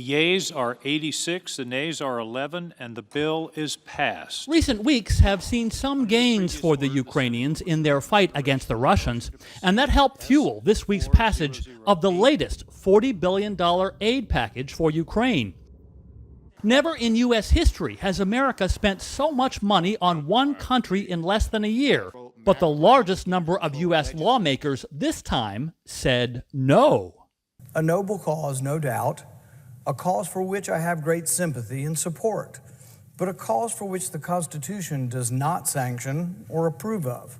yeas are 86, the nays are 11, and the bill is passed. Recent weeks have seen some gains for the Ukrainians in their fight against the Russians, and that helped fuel this week's passage of the latest $40 billion aid package for Ukraine. Never in U.S. history has America spent so much money on one country in less than a year, but the largest number of U.S. lawmakers this time said no. A noble cause, no doubt, a cause for which I have great sympathy and support, but a cause for which the Constitution does not sanction or approve of.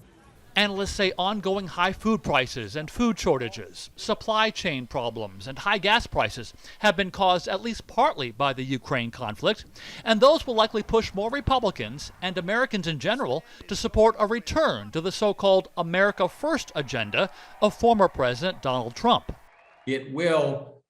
Analysts say ongoing high food prices and food shortages, supply chain problems, and high gas prices have been caused at least partly by the Ukraine conflict, and those will likely push more Republicans and Americans in general to support a return to the so-called America First agenda of former President Donald Trump. It will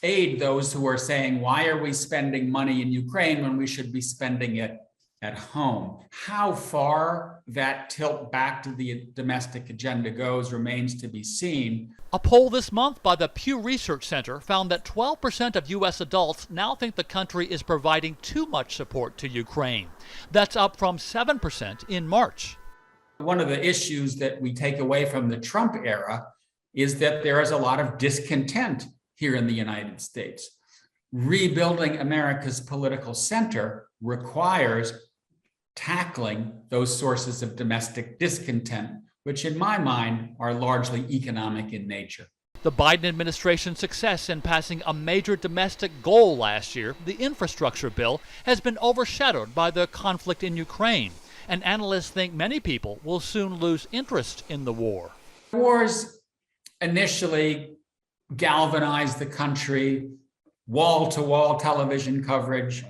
aid those who are saying, why are we spending money in Ukraine when we should be spending it at home? How far that tilt back to the domestic agenda goes remains to be seen. A poll this month by the Pew Research Center found that 12% of U.S. adults now think the country is providing too much support to Ukraine. That's up from 7% in March. One of the issues that we take away from the Trump era is that there is a lot of discontent here in the United States. Rebuilding America's political center requires tackling those sources of domestic discontent, which in my mind are largely economic in nature. The Biden administration's success in passing a major domestic goal last year, the infrastructure bill, has been overshadowed by the conflict in Ukraine, and analysts think many people will soon lose interest in the war. Wars initially galvanized the country, wall-to-wall television coverage,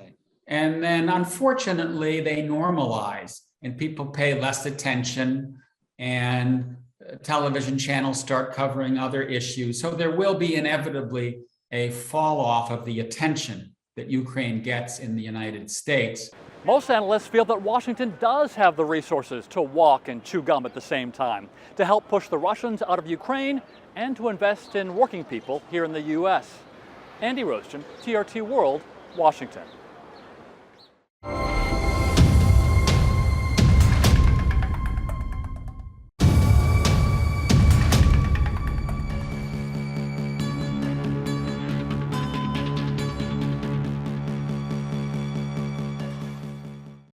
and then unfortunately they normalize and people pay less attention and television channels start covering other issues. So there will be inevitably a fall off of the attention that Ukraine gets in the United States. Most analysts feel that Washington does have the resources to walk and chew gum at the same time, to help push the Russians out of Ukraine and to invest in working people here in the U.S. Andy Roaston, TRT World, Washington.